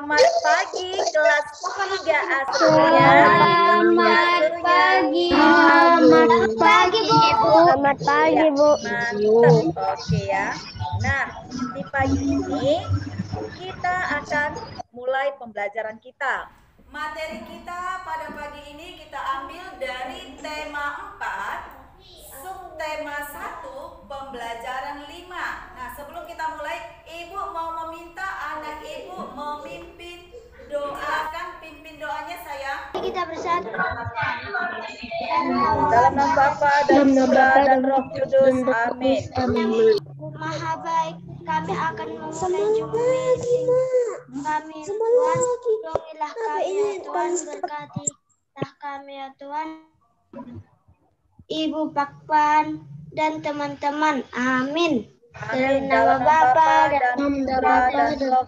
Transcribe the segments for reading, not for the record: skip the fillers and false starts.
Selamat pagi kelas 3A semuanya. Selamat pagi. Selamat pagi, Bu. Selamat pagi, Bu. Mantap. Oke ya. Nah, di pagi ini kita akan mulai pembelajaran kita. Materi kita pada pagi ini kita ambil dari tema 4, subtema 1, pembelajaran 5. Nah, sebelum kita mulai, Ibu mau meminta anak Ibu memimpin doakan, pimpin doanya sayang. Kita bersatu. Dalam nama Bapa dan Putra dan Roh Kudus. Amin. Maha baik, kami akan memulai jumpa ini. Kami Tuhan, tolongilah kami ya Tuhan, berkatilah kami ya Tuhan. Ibu Pakpan dan teman-teman. Amin. Dalam nama Bapa dan Putra dan Roh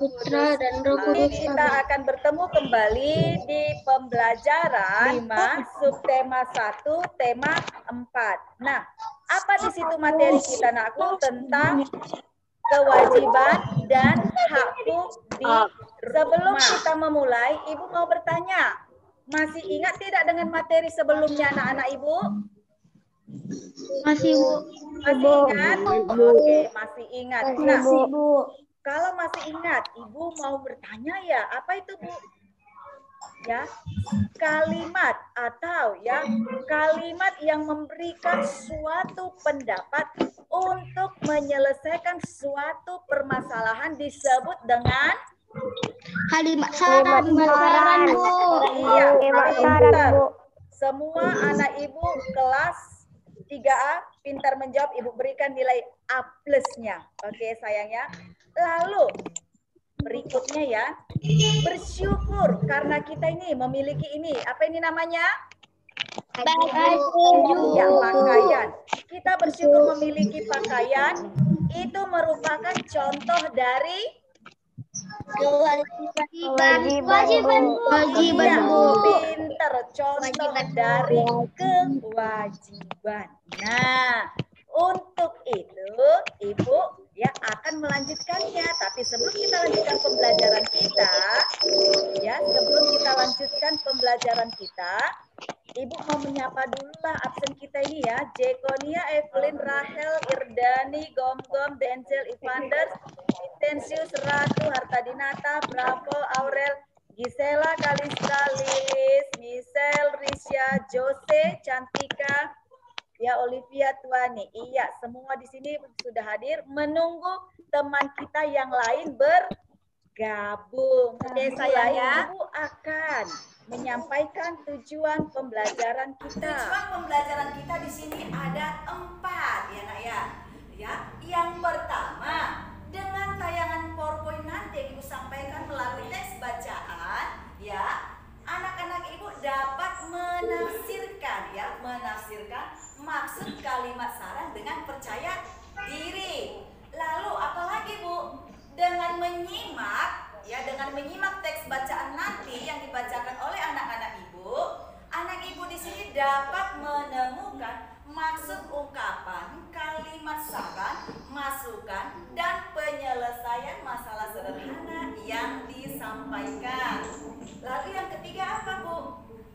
Kudus. Kita akan bertemu kembali di pembelajaran 5, subtema 1, tema 4. Nah, apa di situ materi kita nakku tentang kewajiban dan hakku di sebelum kita memulai, Ibu mau bertanya, masih ingat tidak dengan materi sebelumnya anak-anak Ibu? Masih Bu. Masih ingat? Oke, masih ingat. Nah, kalau masih ingat, Ibu mau bertanya ya, apa itu Bu? Ya, kalimat atau ya kalimat yang memberikan suatu pendapat untuk menyelesaikan suatu permasalahan disebut dengan Kalimat saran, Bu. iya, pintar. Bu. Semua anak Ibu kelas 3A pintar menjawab, Ibu berikan nilai A plusnya. Oke sayang ya. Lalu berikutnya ya, bersyukur karena kita ini memiliki ini. Apa ini namanya? Ya, pakaian. Kita bersyukur memiliki pakaian. Itu merupakan contoh dari Kewajiban, Bu. Pinter, contoh dari kewajiban. Nah, untuk itu Ibu ya akan melanjutkannya. Tapi sebelum kita lanjutkan pembelajaran kita, ya sebelum kita lanjutkan pembelajaran kita, Ibu mau menyapa dulu lah absen kita ini ya. Jekonia, Evelyn, Rahel, Irdani, Gom-Gom, Denzel, Evander, Intensius, Ratu, Hartadinata, Bravo, Aurel, Gisela, Kalista, Lilis, Michelle, Risha, Jose, Cantika, ya Olivia, Tuani. Iya, semua di sini sudah hadir menunggu teman kita yang lain bergabung. Oke, saya Ibu akan menyampaikan tujuan pembelajaran kita. Tujuan pembelajaran kita di sini ada 4 ya Nak ya. Ya, yang pertama dengan tayangan PowerPoint nanti yang Ibu sampaikan melalui teks bacaan, ya, anak-anak Ibu dapat menafsirkan maksud kalimat saran dengan percaya diri. Lalu apalagi Bu? Dengan menyimak teks bacaan nanti yang dibacakan oleh anak-anak Ibu di sini dapat menemukan maksud ungkapan, kalimat saran, masukan, dan penyelesaian masalah sederhana yang disampaikan. Lalu yang ketiga apa Bu?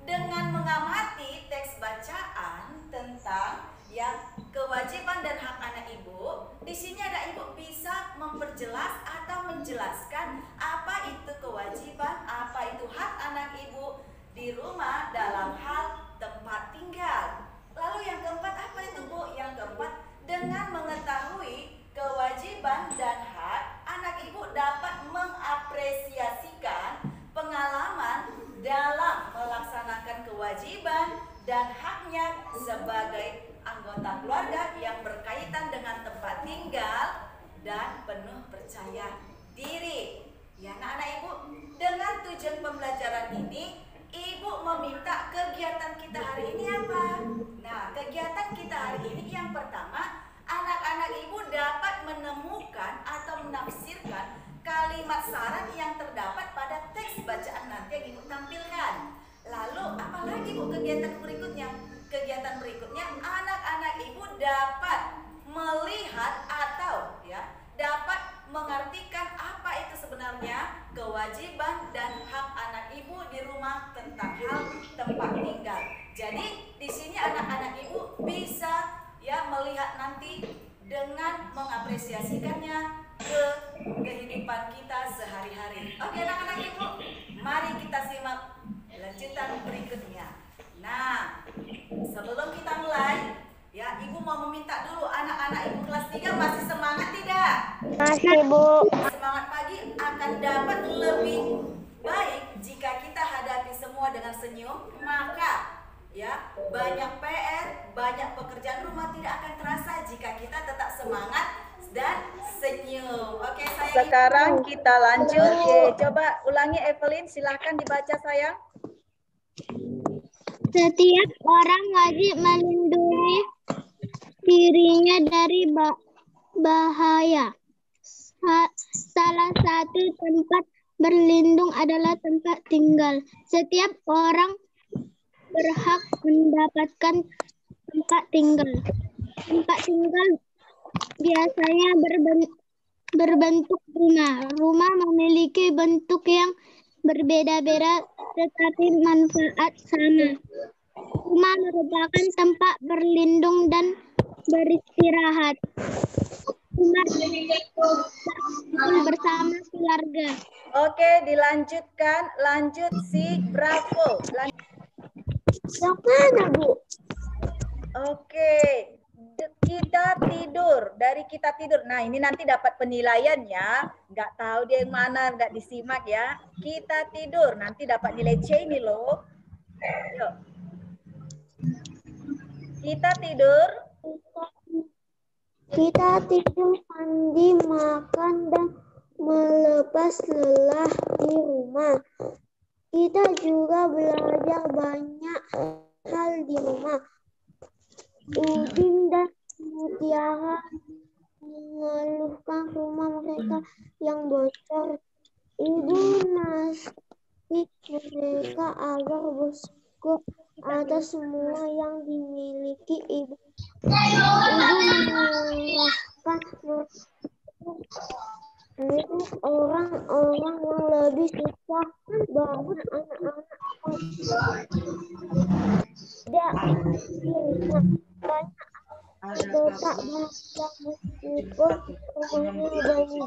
Dengan mengamati teks bacaan tentang ya kewajiban dan hak anak Ibu, di sini anak Ibu bisa memperjelas atau menjelaskan apa itu kewajiban, apa itu hak anak Ibu di rumah dalam hal tempat tinggal. Lalu yang keempat apa itu Bu? Yang keempat, dengan mengetahui kewajiban dan hak, anak Ibu dapat mengapresiasikan pengalaman dalam melaksanakan kewajiban dan haknya sebagai anggota keluarga yang berkaitan dengan tempat tinggal dan penuh percaya diri. Ya anak-anak Ibu, dengan tujuan pembelajaran ini, Ibu meminta kegiatan kita hari ini apa? Nah, kegiatan kita hari ini yang pertama, anak-anak Ibu dapat menemukan atau menafsirkan kalimat saran yang terdapat pada teks bacaan nanti yang Ibu tampilkan. Lalu, apalagi Bu kegiatan berikutnya? Kegiatan berikutnya, anak-anak Ibu dapat melihat atau ya dapat mengartikan apa itu sebenarnya kewajiban dan nanti dengan mengapresiasikannya ke kehidupan kita sehari-hari. Oke anak-anak ibu, mari kita simak lanjutan berikutnya. Nah, sebelum kita mulai, ya ibu mau meminta dulu anak-anak ibu kelas 3 masih semangat tidak? Masih, Bu. Semangat pagi akan dapat lebih baik jika kita hadapi semua dengan senyum, maka ya banyak PR, banyak pekerjaan rumah tidak akan terasa jika kita tetap semangat dan senyum. Oke, sayang. Sekarang kita lanjut. Coba ulangi Evelyn, silahkan dibaca sayang. Setiap orang wajib melindungi dirinya dari bahaya. Salah satu tempat berlindung adalah tempat tinggal. Setiap orang berhak mendapatkan tempat tinggal. Tempat tinggal biasanya berbentuk rumah. Rumah memiliki bentuk yang berbeda-beda tetapi manfaat sama. Rumah merupakan tempat berlindung dan beristirahat. Rumah bersama keluarga. Oke, dilanjutkan. Lanjut si Bravo. Yang mana, Bu? Oke, kita tidur. Dari kita tidur. Nah, ini nanti dapat penilaian ya. Nggak tahu dia yang mana, nggak disimak ya. Kita tidur. Nanti dapat nilai C ini loh. Yuk. Kita tidur. Kita tidur, mandi, makan, dan melepas lelah di rumah. Kita juga belajar banyak hal di rumah. Udin dan Mutiara mengeluhkan rumah mereka yang bocor. Ibu nasihat mereka agar bersyukur atas semua yang dimiliki ibu. Ibu menyerahkan orang-orang yang lebih susah, bahkan anak-anak tidak banyak tetap bangsa meskipun rumahnya banjir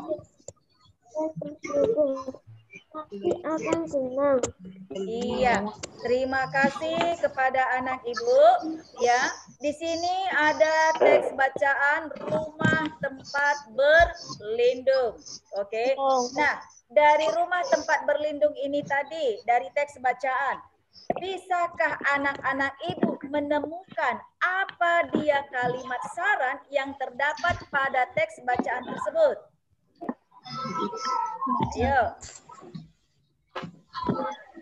dan bersyukur pasti akan senang. Iya, terima kasih kepada anak ibu. Ya, di sini ada teks bacaan rumah tempat berlindung. Oke. Nah, dari rumah tempat berlindung ini tadi dari teks bacaan, bisakah anak-anak ibu menemukan apa dia kalimat saran yang terdapat pada teks bacaan tersebut? Ayo.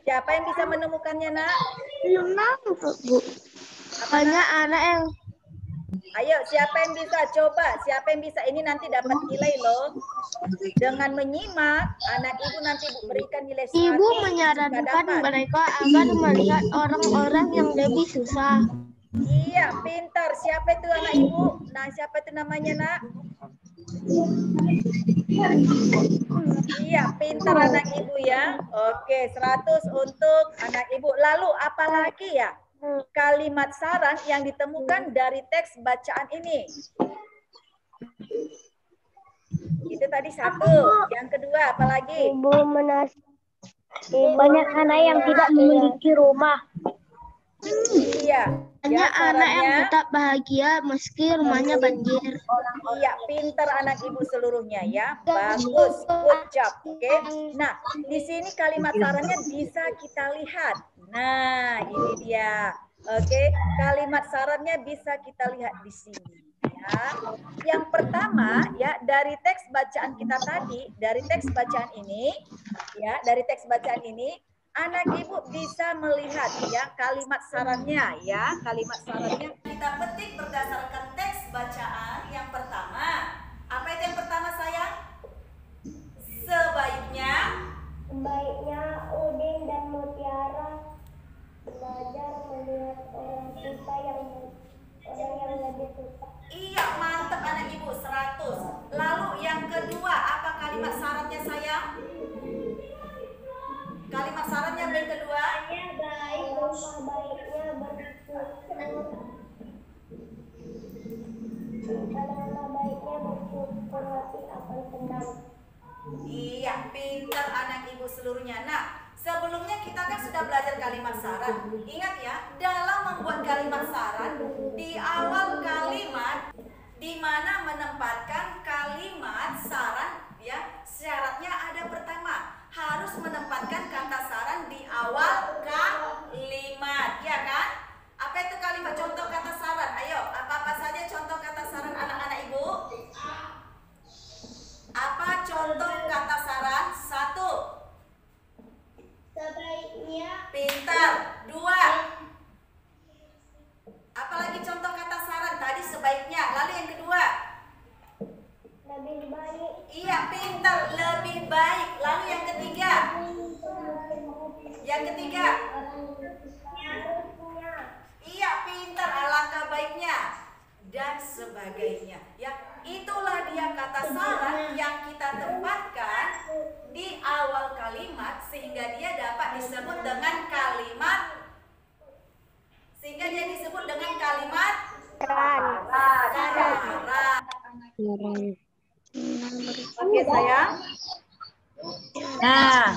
Siapa yang bisa menemukannya, Nak? Belum nampak, Bu. Banyak anak yang Ayo, siapa yang bisa? Coba, siapa yang bisa? Ini nanti dapat nilai loh. Dengan menyimak, anak ibu nanti berikan nilai 100. Ibu jika menyarankan dapat. mereka agar melihat orang-orang yang lebih susah. Iya, pintar. Siapa itu anak ibu? Nah, siapa itu namanya, Nak? Iya, pintar anak ibu ya. Oke, 100 untuk anak ibu. Lalu apa lagi ya? Kalimat saran yang ditemukan dari teks bacaan ini. Itu tadi 1. Yang kedua, apa lagi? Ibu banyak anak yang tidak memiliki rumah. Iya. Banyak Ya, anak yang sarannya. tetap bahagia meski rumahnya banjir. Iya, pintar anak ibu seluruhnya ya. Bagus, good job. Oke. Nah, di sini kalimat sarannya bisa kita lihat. Nah, ini dia. Oke, kalimat sarannya bisa kita lihat di sini. Ya. Yang pertama ya dari teks bacaan kita tadi, dari teks bacaan ini, ya dari teks bacaan ini. Anak ibu bisa melihat ya kalimat sarannya ya, kalimat sarannya. Kita petik berdasarkan teks bacaan yang pertama. Apa itu yang pertama sayang? Sebaiknya Udin dan Mutiara belajar melihat orang kita yang lebih susah. iya, mantap anak ibu 100. Lalu yang kedua, apa kalimat syaratnya sayang? Kalimat syaratnya yang kedua. Baik, baiknya bersyukur. Anak-anak baiknya bersyukur hati akan senang. Iya, pintar anak ibu seluruhnya. Nah, sebelumnya kita kan sudah belajar kalimat saran. Ingat ya, dalam membuat kalimat saran, di awal kalimat di mana menempatkan kalimat saran ya, syaratnya ada pertama, harus menempatkan kata saran di awal kalimat, ya kan? Apa itu kalimat contoh kata saran? Ayo, apa-apa saja contoh kata saran anak-anak ibu? Apa contoh kata saran? 1. Sebaiknya Pintar. 2. Apalagi contoh kata saran? Tadi sebaiknya. Lalu yang kedua? lebih baik. Iya, pintar. Lebih baik. Lalu yang ketiga? Yang ketiga? Harusnya. Iya, pintar. Alangkah baiknya. Dan sebagainya. Ya, itulah dia kata saran yang kita tempatkan di awal kalimat sehingga dia dapat disebut dengan kalimat saran. Oke sayang. Nah,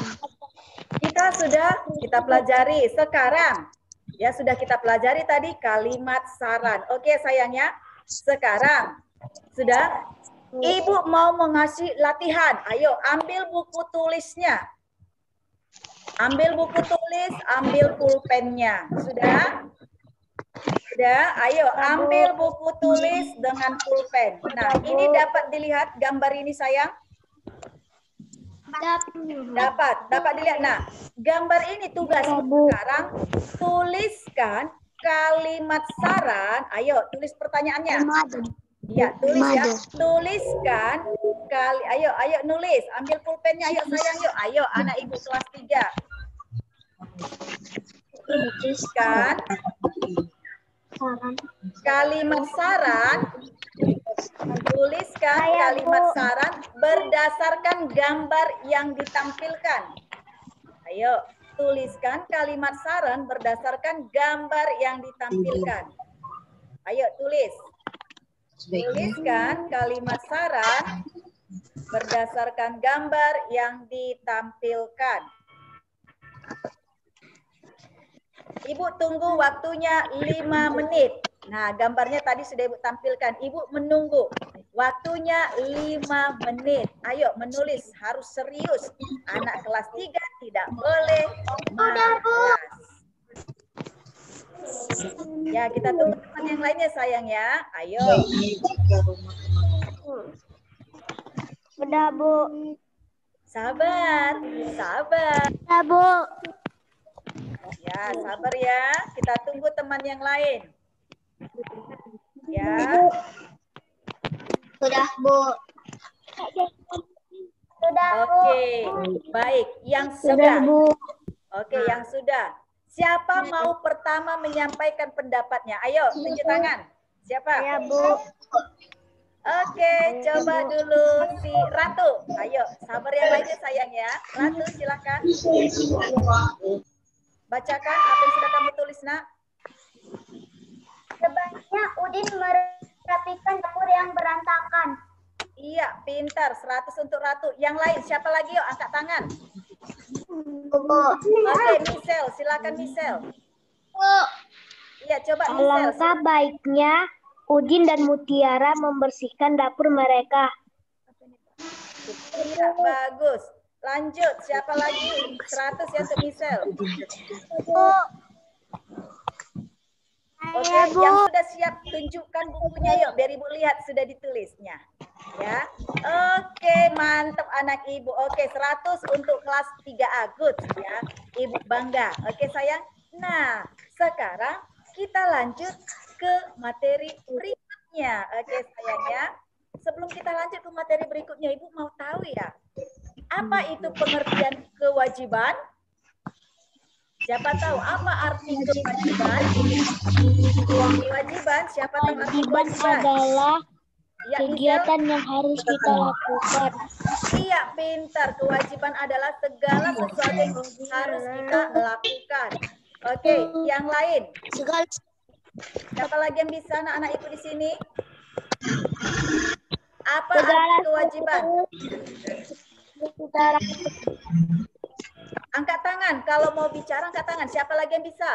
kita pelajari sekarang. Ya sudah kita pelajari tadi kalimat saran. Oke sayangnya. Sekarang sudah Ibu mau mengasih latihan. Ayo ambil buku tulisnya. Ambil buku tulis, ambil pulpennya. Sudah? Sudah, ayo ambil buku tulis dengan pulpen. Nah, ini dapat dilihat gambar ini sayang? Dapat dilihat. Nah, gambar ini tugas sekarang tuliskan kalimat saran. Ayo, tulis pertanyaannya. Ya, tulis ya. Tuliskan ayo nulis. Ambil pulpennya ayo sayang yuk. Ayo anak ibu kelas 3. Tuliskan kalimat saran. Tuliskan kalimat saran berdasarkan gambar yang ditampilkan. Ayo, tuliskan kalimat saran berdasarkan gambar yang ditampilkan. Ayo, tulis. Tuliskan kalimat saran berdasarkan gambar yang ditampilkan. Ibu tunggu waktunya 5 menit. Nah, gambarnya tadi sudah Ibu tampilkan. Ibu menunggu. Waktunya 5 menit. Ayo menulis, harus serius. Anak kelas 3 tidak boleh malas. Ya, kita tunggu teman yang lainnya sayang ya. Ayo. Udah, Bu. Sabar. Udah, Bu. Ya, sabar ya. Kita tunggu teman yang lain. Ya. Sudah, Bu. Sudah, Bu. Oke, baik. Yang sudah. Bu. Oke, yang sudah. Siapa mau pertama menyampaikan pendapatnya? Ayo, tunjuk tangan. Siapa? Ya, Bu. Oke, coba dulu si Ratu. Ayo, sabar yang lainnya sayang ya. Ratu, silakan. Bacakan apa yang sudah kamu tulis, Nak. Sebaiknya Udin merapikan dapur yang berantakan. Iya, pintar. 100 untuk Ratu. Yang lain, siapa lagi? Yuk, angkat tangan. Oke, Michelle. Silakan, Michelle. Iya, coba Michelle. Alangkah baiknya Udin dan Mutiara membersihkan dapur mereka. Iya, bagus. Lanjut, siapa lagi? 100 ya untuk Michelle. Oke, yang sudah siap tunjukkan bukunya yuk, biar Ibu lihat sudah ditulisnya. Ya. Oke, mantap anak Ibu. Oke, 100 untuk kelas 3A. Good ya. Ibu bangga. Oke, sayang. Nah, sekarang kita lanjut ke materi berikutnya. Oke, sayang ya. Sebelum kita lanjut ke materi berikutnya, Ibu mau tahu ya, apa itu pengertian kewajiban? Siapa tahu apa arti kewajiban? Kewajiban, siapa tahu arti kewajiban? Adalah Ya, kegiatan yang harus kita lakukan. Iya, pintar. Kewajiban adalah segala sesuatu yang harus kita lakukan. Oke, yang lain. Siapa lagi yang bisa anak-anak Ibu di sini? Apa arti kewajiban? Angkat tangan. Kalau mau bicara, angkat tangan. Siapa lagi yang bisa?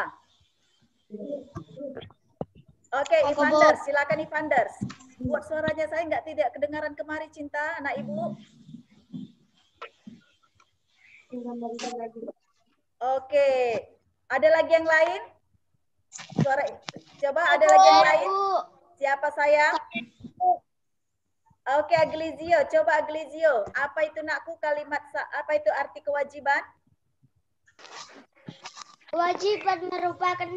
Oke, Ivanders. Silakan Ivanders. Buat suaranya saya tidak kedengaran kemari, Cinta, anak ibu. Oke. Ada lagi yang lain? Suara, coba ada lagi yang lain? Siapa sayang? Oke, Aglizio. Coba Aglizio. Apa itu nakku kalimat, apa itu arti kewajiban? Kewajiban merupakan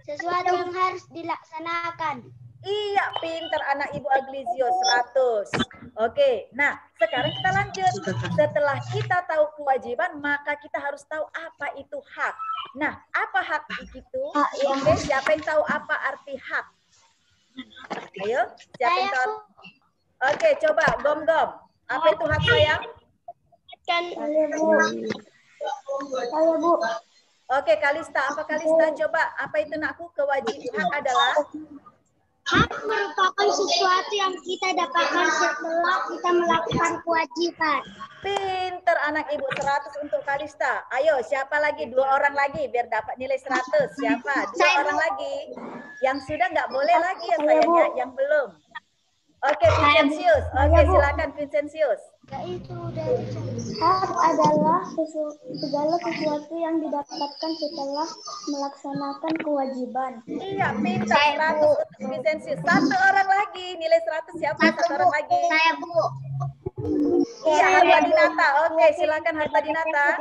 sesuatu yang harus dilaksanakan. Iya, pinter anak Ibu Aglizio 100. Oke, nah sekarang kita lanjut. Setelah kita tahu kewajiban, maka kita harus tahu apa itu hak. Nah, apa hak itu? Oke, siapa yang tahu apa arti hak? Ayo, siapa yang tahu? Oke, coba Gom-Gom. Apa itu hak sayang? Saya Bu. Oke, Kalista. Apa Kalista? Coba, apa itu nakku? Kewajiban hak adalah? Hak merupakan sesuatu yang kita dapatkan setelah kita melakukan kewajiban. Pinter anak Ibu 100 untuk Kalista. Ayo, siapa lagi? 2 orang lagi biar dapat nilai 100. Siapa? 2 orang lagi. Yang sudah nggak boleh lagi ya sayangnya, yang belum. Oke, Vincentius. Oke, silakan Vincentius. Hak adalah segala sesuatu yang didapatkan setelah melaksanakan kewajiban. Iya, pinter 100 untuk Vincentius. 1 orang lagi, nilai 100 siapa? 1 orang lagi. Saya Bu. Iya, Harta Dinata. Oke, silakan Harta Dinata.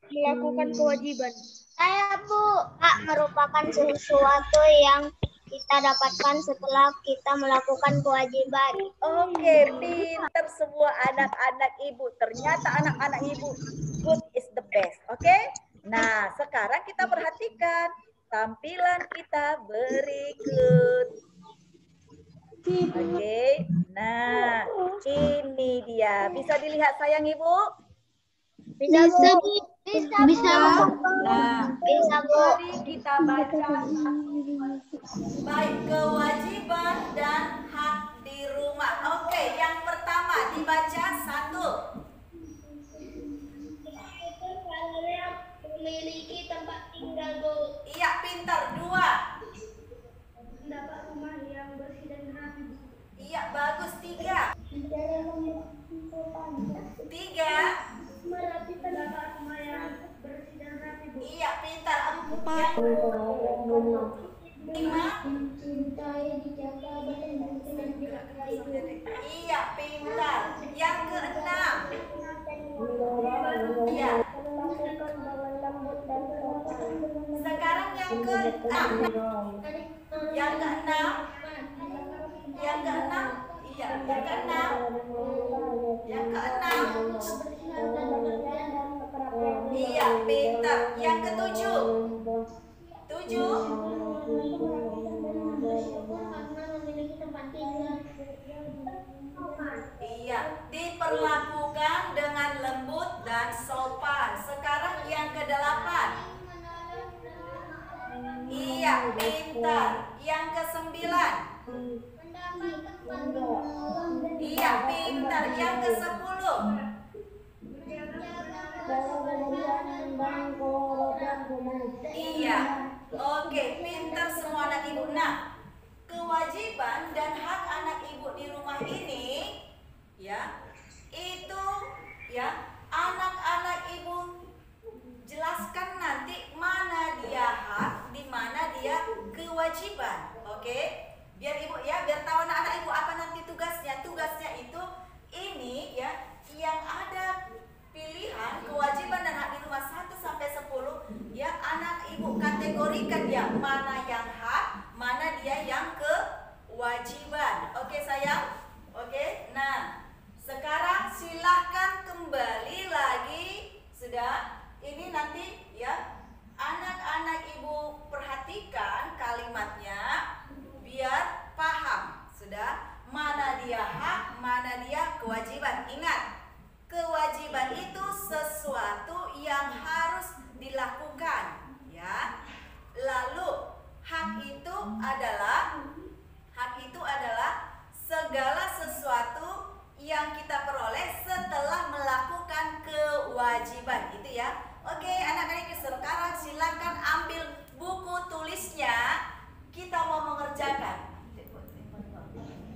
Melakukan kewajiban. Saya Bu. Hak merupakan sesuatu yang kita dapatkan setelah kita melakukan kewajiban. Oke, pinter semua anak-anak Ibu. Ternyata anak-anak Ibu, good is the best. Oke? Nah, sekarang kita perhatikan tampilan kita berikut. Oke, nah ini dia. Bisa dilihat sayang Ibu? Bisa Bu. Bisa Bu. Nah, Bisa Bu. mari kita baca baik kewajiban dan hak di rumah. Oke, yang pertama dibaca 1. Memiliki tempat tinggal Bu. Iya, pintar. 2. Mendapat rumah yang bersih dan rapi. Iya, bagus. 3. 3. Merapikan dapat rumah yang bersih dan rapi Bu. Iya, pintar. 4. 5. Mencintai, dijaga, dan dihargai. Iya, pintar. Yang ke-6. Iya. Sekarang yang ke-6. Yang ke-6. Yang ke-6. Iya, yang ke-6. Yang ke-6. Iya, pintar. Yang ke-7. 7. Iya, diperlakukan dengan lembut dan sopan. Sekarang yang ke-8. Iya, pintar. Yang ke-9. Iya, pintar. Yang ke-10. Iya. Oke, pintar semua anak Ibu. Nah, kewajiban dan hak anak Ibu di rumah ini ya, itu ya, anak-anak Ibu jelaskan nanti mana dia hak, di mana dia kewajiban. Oke? Biar Ibu ya, biar tahu anak-anak Ibu apa nanti tugasnya. Tugasnya itu ini ya, yang ada pilihan kewajiban dan hak di rumah 1 sampai 10 ya, anak Ibu kategorikan ya, mana yang hak, mana dia yang kewajiban. Oke sayang? Oke. Nah, sekarang silahkan kembali lagi. Sudah? Ini nanti ya, anak-anak Ibu perhatikan kalimatnya biar paham. Sudah? Mana dia hak, mana dia kewajiban. Ingat, kewajiban itu sesuatu yang harus dilakukan, ya. Lalu hak itu adalah segala segala sesuatu yang kita peroleh setelah melakukan kewajiban. Itu ya. Oke, anak-anak sekarang silakan ambil buku tulisnya. Kita mau mengerjakan.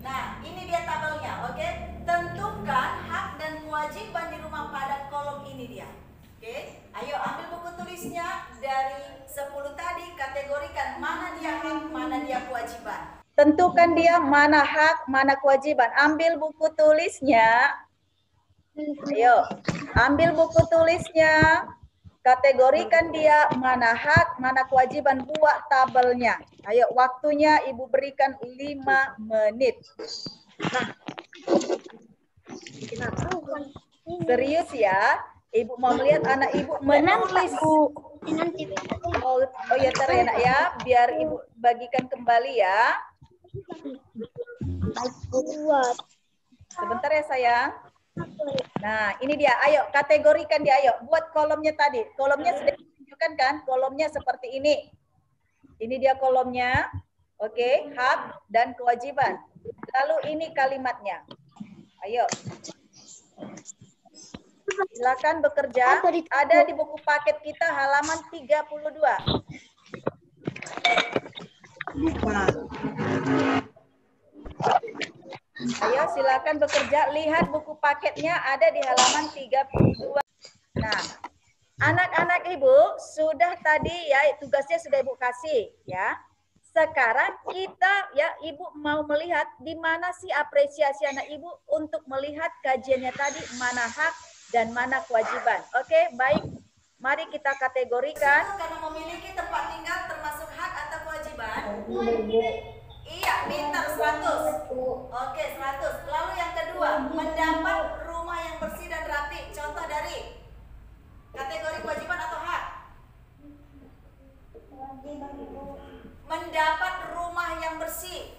Nah, ini dia tabelnya, oke? Tentukan hak dan kewajiban di rumah padat, kolom ini dia. Oke, ayo ambil buku tulisnya dari 10 tadi, kategorikan mana dia hak, mana dia kewajiban. Tentukan dia mana hak, mana kewajiban. Ambil buku tulisnya. Ayo, ambil buku tulisnya. Kategorikan dia mana hak, mana kewajiban. Buat tabelnya. Ayo, waktunya Ibu berikan 5 menit. Serius ya. Ibu mau melihat anak Ibu menulis. Oh ya, ntar ya nak ya. Biar Ibu bagikan kembali ya. Sebentar ya sayang. Nah, ini dia. Ayo, kategorikan dia. Ayo, buat kolomnya tadi. Kolomnya sudah ditunjukkan kan? Kolomnya seperti ini. Ini dia kolomnya. Oke, hak dan kewajiban. Lalu ini kalimatnya. Ayo. Silakan bekerja. Ada di buku paket kita halaman 32. Ayo silakan bekerja. Lihat buku paketnya ada di halaman 32. Nah, anak-anak Ibu sudah tadi ya tugasnya sudah Ibu kasih ya. Sekarang kita ya Ibu mau melihat di mana sih apresiasi anak Ibu untuk melihat kajiannya tadi mana hak dan mana kewajiban. Oke, baik. Mari kita kategorikan. Karena memiliki tempat tinggal termasuk hak atau kewajiban. Iya, pintar 100. Oke, 100. Lalu yang kedua, mendapat rumah yang bersih dan rapi. Contoh dari kategori kewajiban atau hak? Mendapat rumah yang bersih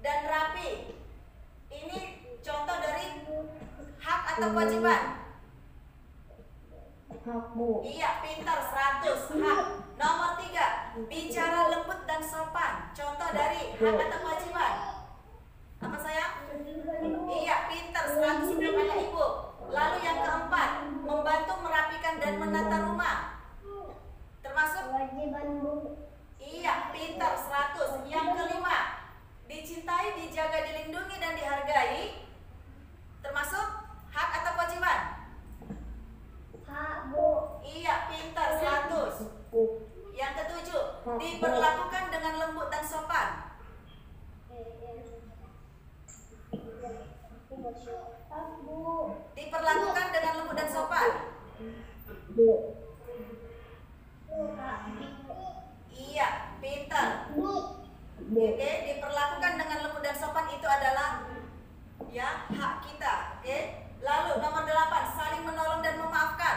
dan rapi. Ini contoh dari hak atau kewajiban? Iya, pintar 100. Hak. Nomor 3, bicara lembut dan sopan. Contoh dari hak atau kewajiban? Apa sayang? Iya, pintar 100 untuk anak Ibu. Lalu yang keempat, membantu merapikan dan menata rumah. Termasuk? Iya, pintar 100. Yang kelima, dicintai, dijaga, dilindungi dan dihargai. Termasuk hak atau kewajiban? Iya, pintar 100. Yang ketujuh, diperlakukan dengan lembut dan sopan. Diperlakukan dengan lembut dan sopan. Iya, pintar. Oke, diperlakukan dengan lembut dan sopan itu adalah ya hak kita. Oke. Lalu nomor 8, saling menolong dan memaafkan.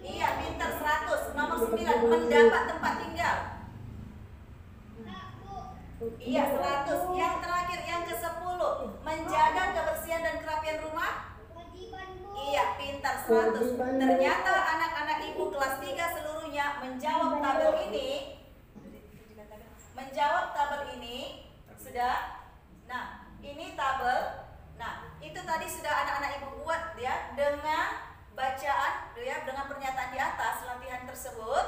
Iya, pintar 100. Nomor 9, mendapat tempat tinggal. Iya, 100. Yang terakhir, yang ke-10, menjaga kebersihan dan kerapian rumah. Iya, pintar 100. Ternyata anak-anak Ibu kelas 3 seluruhnya menjawab tabel ini. Menjawab tabel ini sudah. Nah, ini tabel. Nah, itu tadi sudah anak-anak Ibu buat ya dengan bacaan ya, dengan pernyataan di atas latihan tersebut.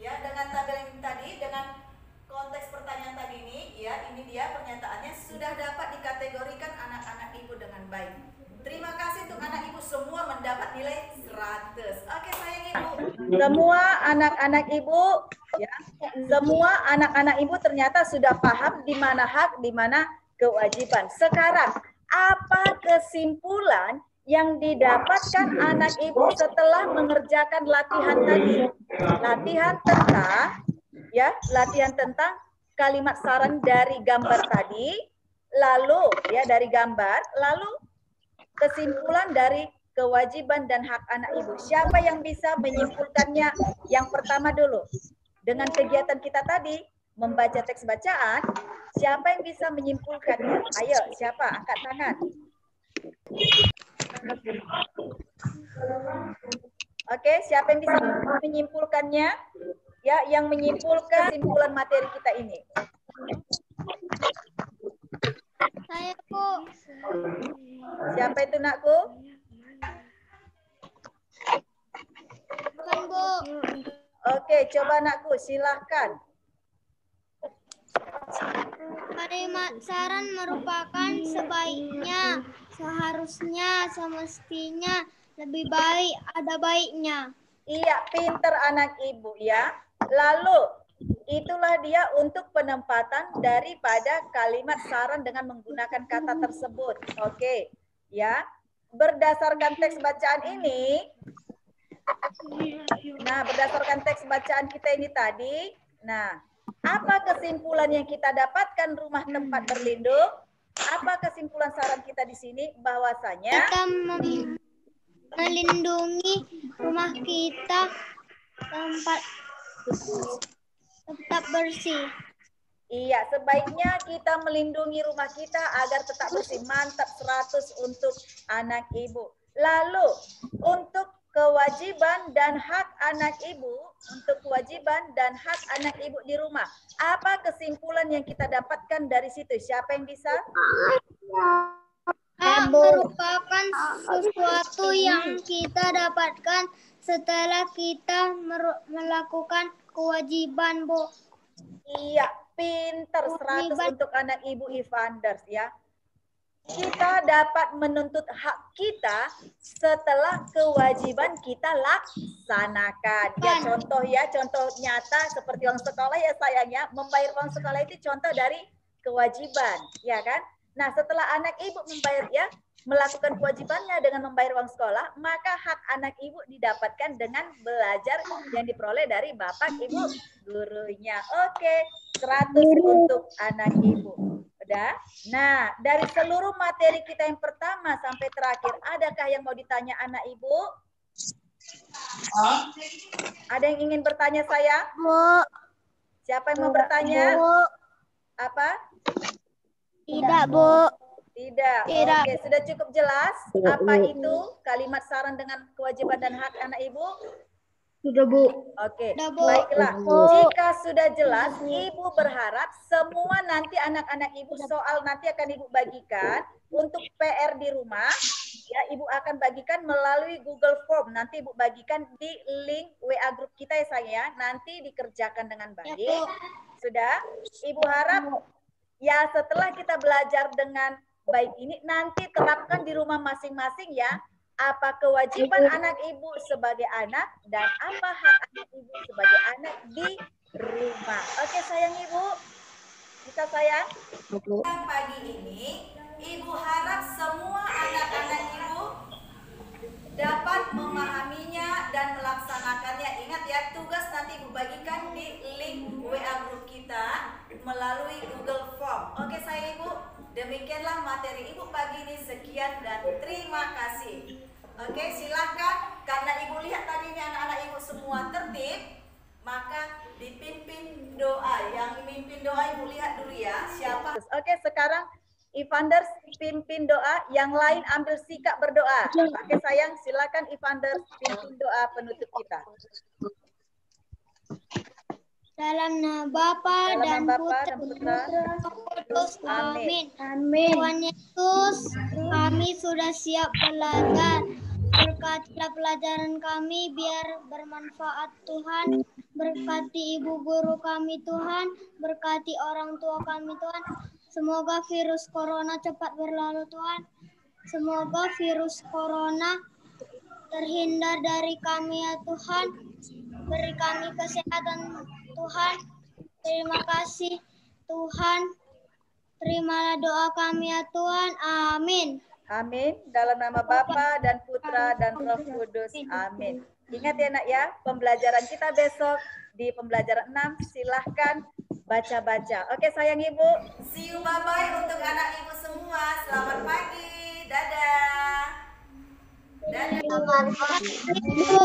Ya, dengan tabel yang tadi, dengan konteks pertanyaan tadi ini, ya, ini dia pernyataannya sudah dapat dikategorikan anak-anak Ibu dengan baik. Terima kasih untuk anak Ibu semua mendapat nilai 100. Oke, sayang Ibu. Semua anak-anak Ibu ya, semua anak-anak Ibu ternyata sudah paham di mana hak, di mana kewajiban. Sekarang, apa kesimpulan yang didapatkan anak Ibu setelah mengerjakan latihan tadi? Latihan tentang kalimat saran dari gambar tadi, lalu ya dari gambar, lalu kesimpulan dari kewajiban dan hak anak Ibu. Siapa yang bisa menyimpulkannya? Yang pertama dulu. Dengan kegiatan kita tadi, membaca teks bacaan, siapa yang bisa menyimpulkannya? Ayo, siapa? Angkat tangan. Oke, siapa yang bisa menyimpulkannya? Ya, yang menyimpulkan kesimpulan materi kita ini. Saya, Bu. Siapa itu nakku? Bukan, Bu. Oke, coba nakku, silahkan. Kalimat saran merupakan sebaiknya, seharusnya, semestinya, lebih baik, ada baiknya. Iya, pinter anak ibu ya. Lalu, itulah dia untuk penempatan daripada kalimat saran dengan menggunakan kata tersebut. Oke, ya. Berdasarkan teks bacaan ini, nah berdasarkan teks bacaan kita ini tadi, nah apa kesimpulan yang kita dapatkan rumah tempat berlindung? Apa kesimpulan saran kita di sini? Bahwasanya Kita melindungi rumah kita tempat tetap bersih. iya, sebaiknya kita melindungi rumah kita agar tetap bersih. Mantap 100 untuk anak ibu. Lalu, untuk kewajiban dan hak anak ibu, untuk kewajiban dan hak anak ibu di rumah. Apa kesimpulan yang kita dapatkan dari situ? Siapa yang bisa? Hak merupakan sesuatu yang kita dapatkan setelah kita melakukan kewajiban, Bu. Iya, pinter 100 untuk anak ibu Ivanders ya. Kita dapat menuntut hak kita setelah kewajiban kita laksanakan. Ya contoh nyata seperti uang sekolah ya sayangnya, membayar uang sekolah itu contoh dari kewajiban, ya kan? Nah, setelah anak ibu membayar ya, melakukan kewajibannya dengan membayar uang sekolah, maka hak anak ibu didapatkan dengan belajar yang diperoleh dari bapak ibu gurunya. Oke, 100 untuk anak ibu. Udah? Nah, dari seluruh materi kita yang pertama sampai terakhir, adakah yang mau ditanya anak ibu? Ada yang ingin bertanya saya? Bu. Siapa yang mau bertanya? Bu. Apa? Tidak, Bu. Tidak. Tidak. Oke, sudah cukup jelas apa itu kalimat saran dengan kewajiban dan hak anak ibu? Sudah, Bu. Oke, Sudah, Bu. baiklah. Bu. Jika sudah jelas, Ibu berharap semua nanti anak-anak Ibu soal nanti akan Ibu bagikan untuk PR di rumah. Ya, Ibu akan bagikan melalui Google Form. Nanti Ibu bagikan di link WA grup kita ya saya. Nanti dikerjakan dengan baik. Sudah? Ibu harap ya setelah kita belajar dengan baik ini nanti terapkan di rumah masing-masing ya. Apa kewajiban anak ibu sebagai anak dan apa hak anak ibu sebagai anak di rumah. Oke sayang ibu, bisa sayang? Pagi ini, ibu harap semua anak-anak ibu dapat memahaminya dan melaksanakannya. Ingat ya, tugas nanti ibu bagikan di link WA grup kita melalui Google Form. Oke saya ibu, demikianlah materi ibu pagi ini. Sekian dan terima kasih. Oke, silahkan. Karena ibu lihat tadi ini anak-anak ibu semua tertib, maka dipimpin doa. Yang mimpin doa ibu lihat dulu ya, siapa? Oke, sekarang Ivanders pimpin doa, yang lain ambil sikap berdoa. Oke sayang, silakan Ivanders pimpin doa penutup kita. Dalam nama Bapa dan Putra Kudus. Amin. Tuhan Yesus, kami sudah siap belajar. Berkatilah pelajaran kami biar bermanfaat Tuhan. Berkati ibu guru kami Tuhan. Berkati orang tua kami Tuhan. Semoga virus corona cepat berlalu Tuhan. Semoga virus corona terhindar dari kami ya Tuhan. Beri kami kesehatan Tuhan. Terima kasih Tuhan. Terimalah doa kami ya Tuhan. Amin. Amin. Dalam nama Bapa dan Putra dan Roh Kudus. Amin. Ingat ya nak ya, pembelajaran kita besok di pembelajaran 6 silahkan baca-baca. Oke sayang ibu. See you, bye-bye untuk anak ibu semua. Selamat pagi. Dadah. Dadah. Selamat pagi, Bu.